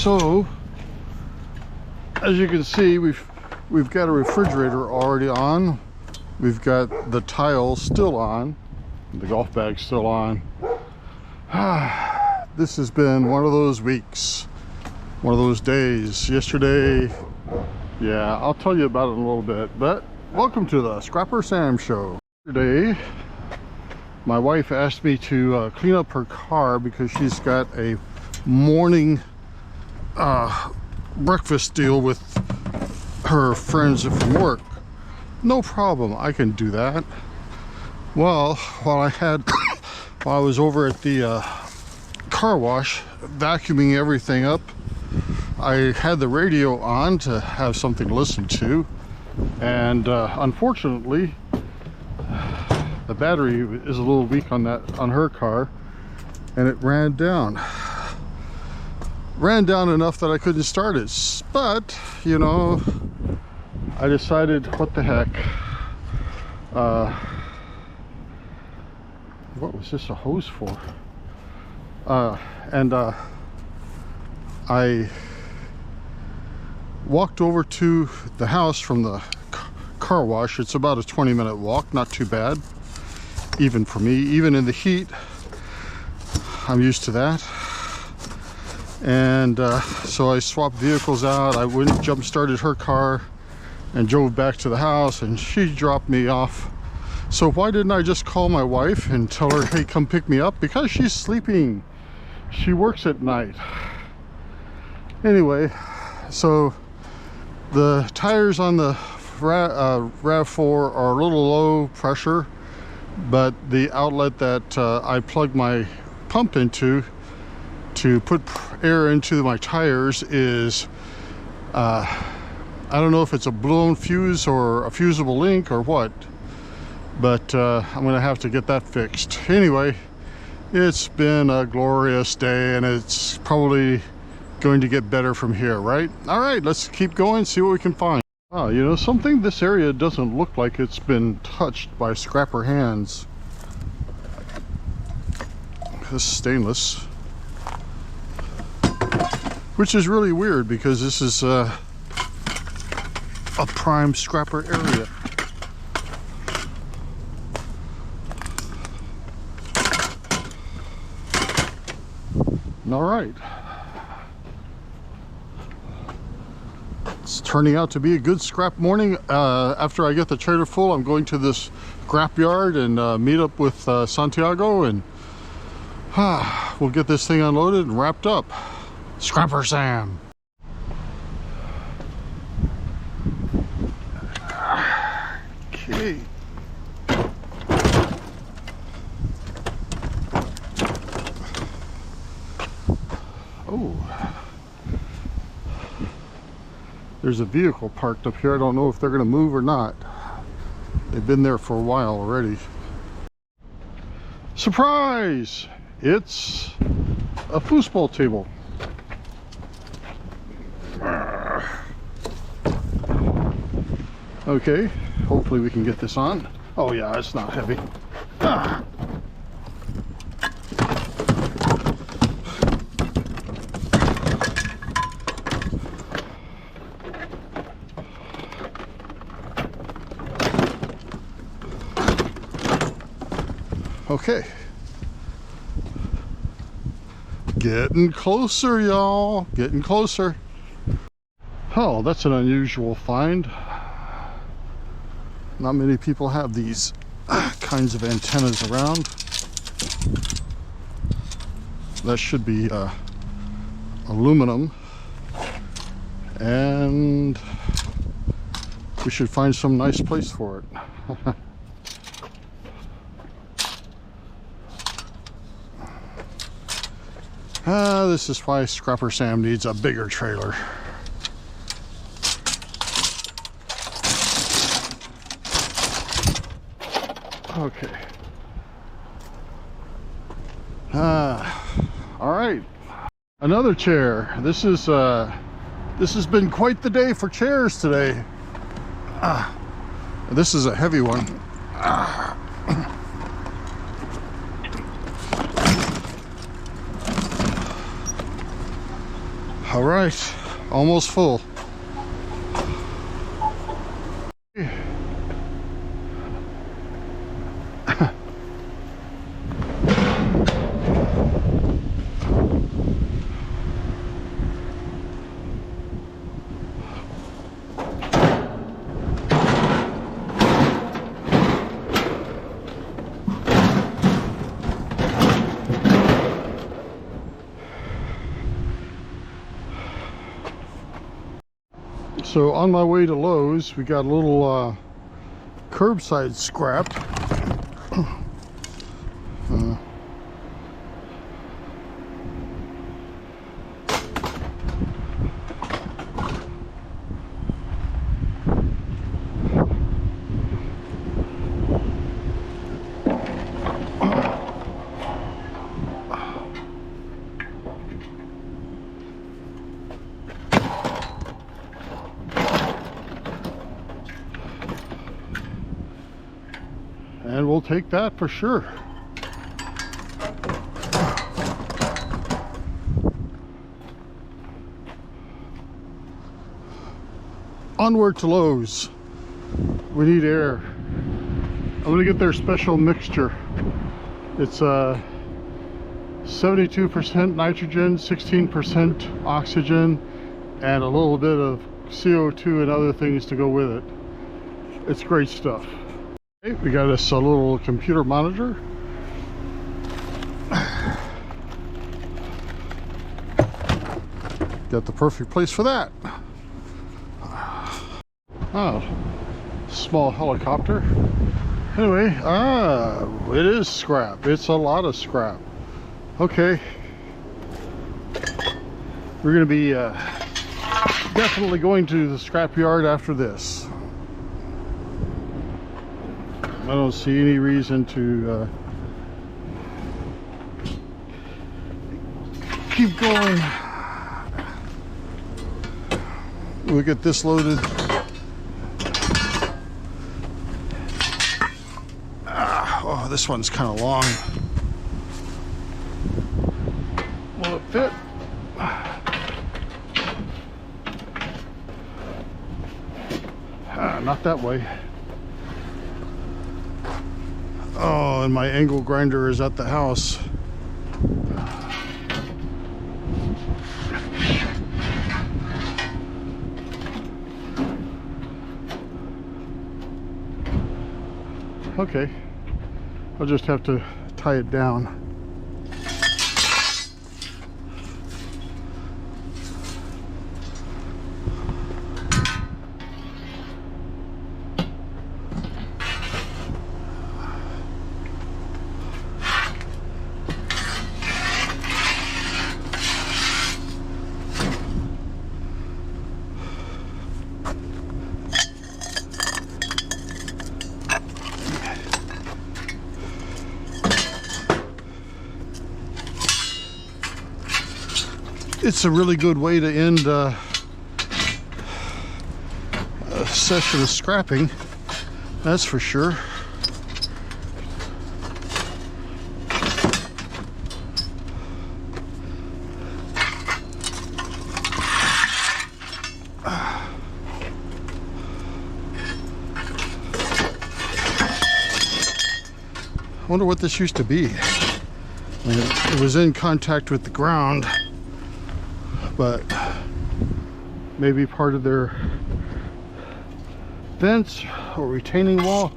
So, as you can see, we've got a refrigerator already on. We've got the tile still on. The golf bag still on. This has been one of those weeks, one of those days. Yesterday, yeah, I'll tell you about it in a little bit, but welcome to the Scrapper Sam Show. Today, my wife asked me to clean up her car because she's got a morning breakfast deal with her friends from work. No problem, I can do that. Well, while I was over at the car wash vacuuming everything up, I had the radio on to have something to listen to, and unfortunately the battery is a little weak on her car, and it ran down enough that I couldn't start it. But you know, I decided, what the heck, what was this a hose for? I walked over to the house from the car wash. It's about a 20-minute walk, not too bad, even for me. Even in the heat, I'm used to that. And so I swapped vehicles out. I went and jump-started her car and drove back to the house, and she dropped me off. So why didn't I just call my wife and tell her, hey, come pick me up? Because she's sleeping. She works at night. Anyway, so the tires on the RAV4 are a little low pressure, but the outlet that I plugged my pump into to put air into my tires is, I don't know if it's a blown fuse or a fusible link or what, but I'm gonna have to get that fixed. Anyway, it's been a glorious day, and it's probably going to get better from here, right? All right, let's keep going, see what we can find. Oh, you know something? This area doesn't look like it's been touched by scrapper hands. This is stainless, which is really weird because this is a prime scrapper area. All right, it's turning out to be a good scrap morning. After I get the trailer full, I'm going to this scrap yard and meet up with Santiago, and we'll get this thing unloaded and wrapped up. Scrapper Sam. Okay. Oh, there's a vehicle parked up here. I don't know if they're going to move or not. They've been there for a while already. Surprise! It's a foosball table. Okay, hopefully we can get this on. Oh yeah, it's not heavy. Okay, getting closer, y'all, getting closer. Oh, that's an unusual find. Not many people have these kinds of antennas around. That should be aluminum, and we should find some nice place for it. This is why Scrapper Sam needs a bigger trailer. Okay. All right. Another chair. This has been quite the day for chairs today. This is a heavy one. All right, almost full. So on my way to Lowe's, we got a little curbside scrap. And we'll take that for sure. Onward to Lowe's. We need air. I'm gonna get their special mixture. It's 72% nitrogen, 16% oxygen, and a little bit of CO2 and other things to go with it. It's great stuff. Okay, we got us a little computer monitor. Got the perfect place for that. Oh, small helicopter. Anyway, it is scrap. It's a lot of scrap. Okay, we're gonna be definitely going to the scrap yard after this. I don't see any reason to keep going. We'll get this loaded. Oh, this one's kind of long. Will it fit? Not that way. Oh, and my angle grinder is at the house. Okay, I'll just have to tie it down. It's a really good way to end a session of scrapping, that's for sure. I wonder what this used to be. I mean, it was in contact with the ground, but maybe part of their vents or retaining wall.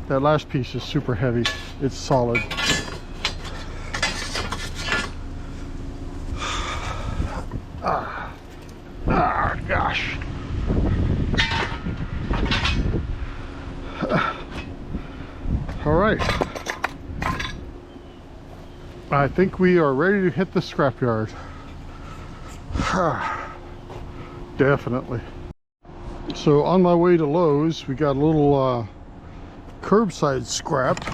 That last piece is super heavy. It's solid. Gosh. All right. I think we are ready to hit the scrapyard. Definitely. So on my way to Lowe's, we got a little curbside scrap.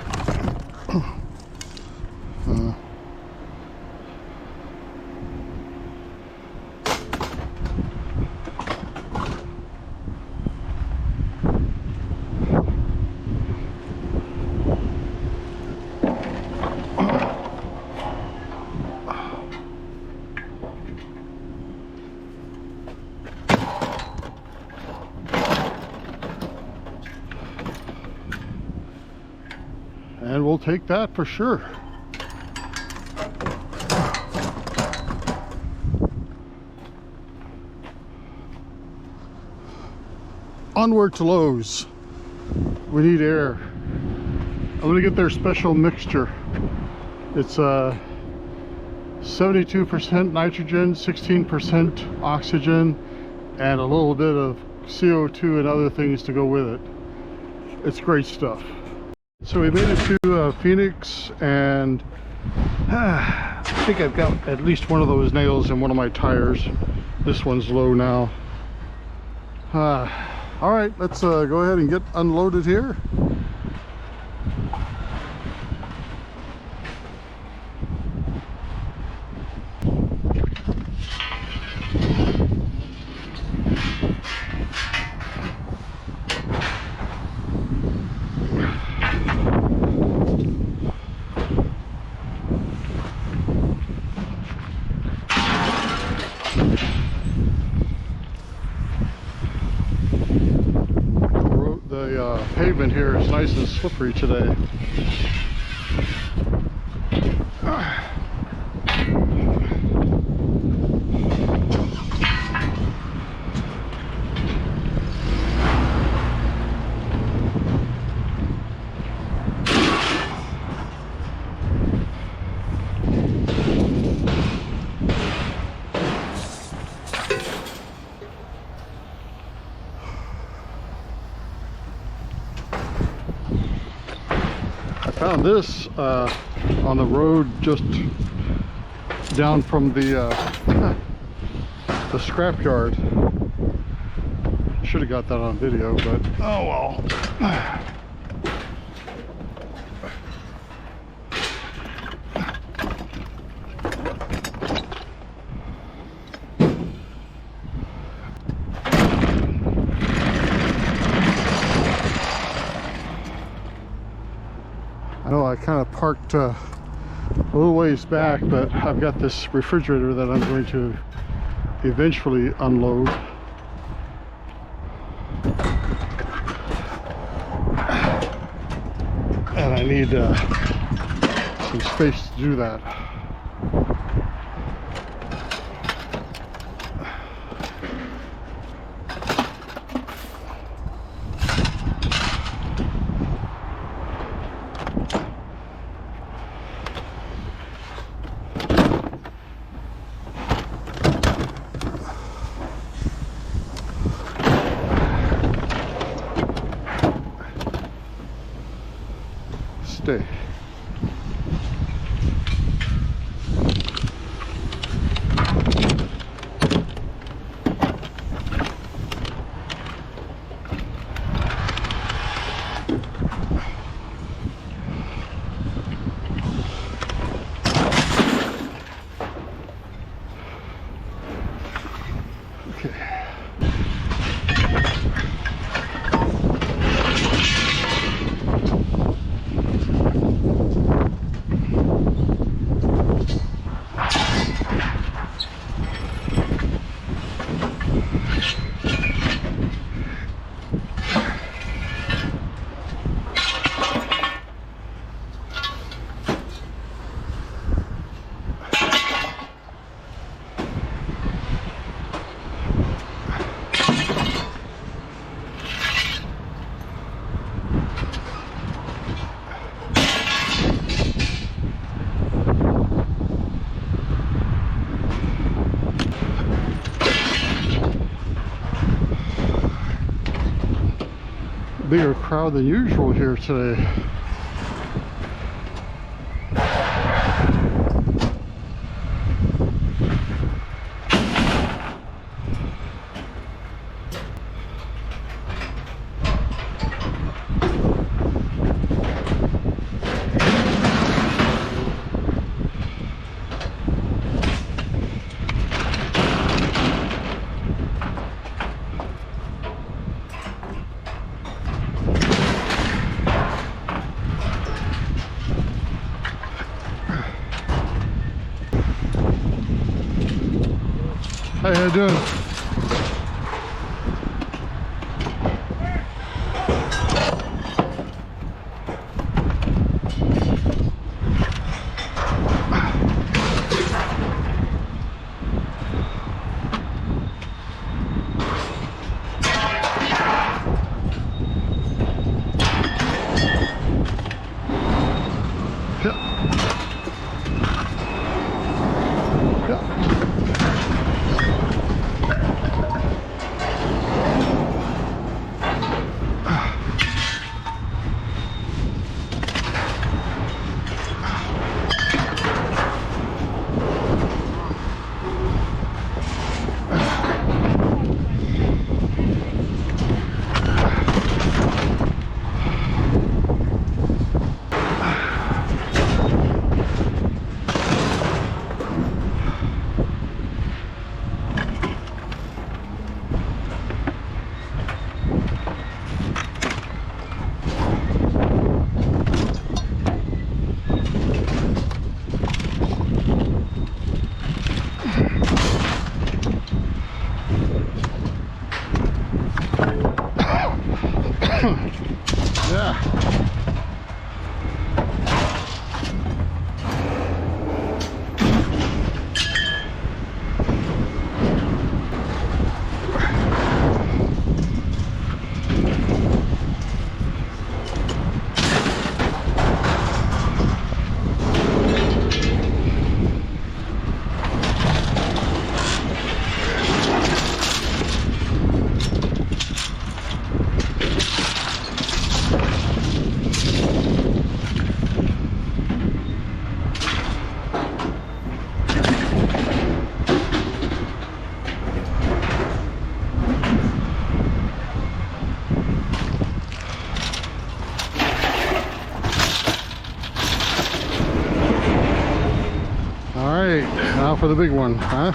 and we'll take that for sure. Onward to Lowe's. We need air. I'm gonna get their special mixture. It's 72% nitrogen, 16% oxygen, and a little bit of CO2 and other things to go with it. It's great stuff. So we made it to Phoenix, and I think I've got at least one of those nails in one of my tires. This one's low now. All right, let's go ahead and get unloaded here. The pavement here is nice and slippery today. Found this on the road just down from the scrapyard. Should have got that on video, but oh well. I know I kind of parked a little ways back, but I've got this refrigerator that I'm going to eventually unload. And I need some space to do that. Stay. Okay. Bigger crowd than usual here today. Hey, how you doing? Yeah. All right, now for the big one, huh?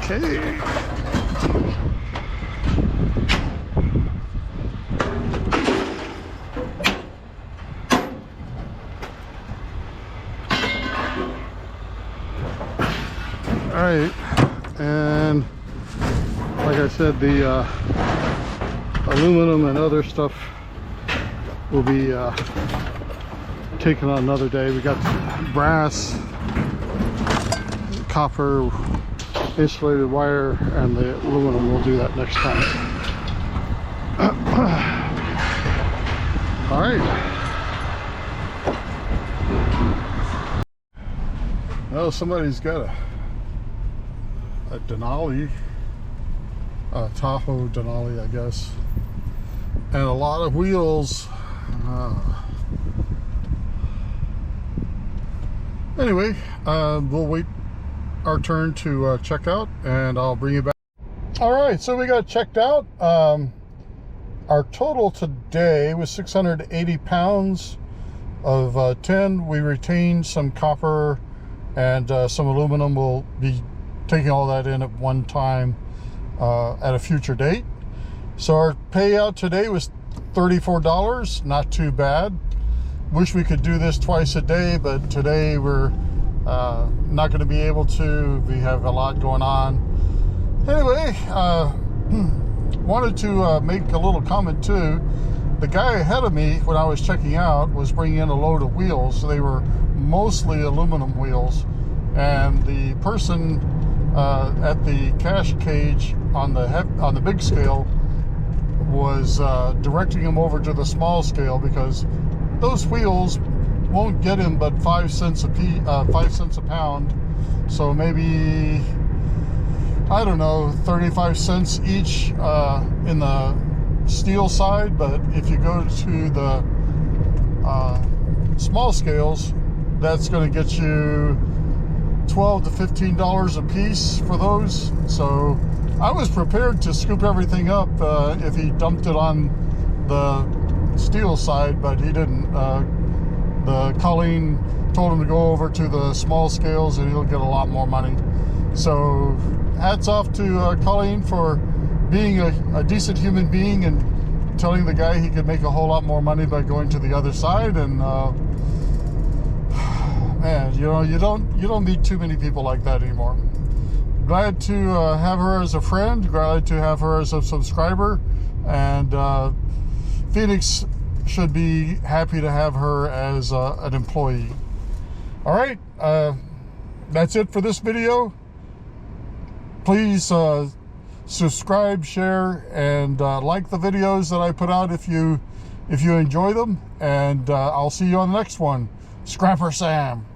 Okay. All right, and like I said, the aluminum and other stuff will be taken on another day. We got brass, copper, insulated wire, and the aluminum. We'll do that next time. All right. Oh, somebody's got a Denali, a Tahoe Denali, I guess, and a lot of wheels. Anyway, we'll wait our turn to check out, and I'll bring you back. All right, so we got checked out. Our total today was 680 pounds of tin. We retained some copper and some aluminum. We'll be taking all that in at one time at a future date. So our payout today was $34, not too bad. Wish we could do this twice a day, but today we're not going to be able to. We have a lot going on. Anyway, wanted to make a little comment too. The guy ahead of me, when I was checking out, was bringing in a load of wheels. So they were mostly aluminum wheels, and the person at the cash cage on the big scale was directing him over to the small scale, because those wheels won't get him but 5 cents a pound. So maybe, I don't know, 35 cents each in the steel side. But if you go to the small scales, that's going to get you $12 to $15 a piece for those. So I was prepared to scoop everything up if he dumped it on the steel side, but he didn't. Colleen told him to go over to the small scales and he'll get a lot more money. So hats off to Colleen for being a decent human being and telling the guy he could make a whole lot more money by going to the other side. And man, you know, you don't meet too many people like that anymore. Glad to have her as a friend, glad to have her as a subscriber, and Phoenix should be happy to have her as an employee. All right, that's it for this video. Please subscribe, share, and like the videos that I put out if you enjoy them. And I'll see you on the next one. Scrapper Sam.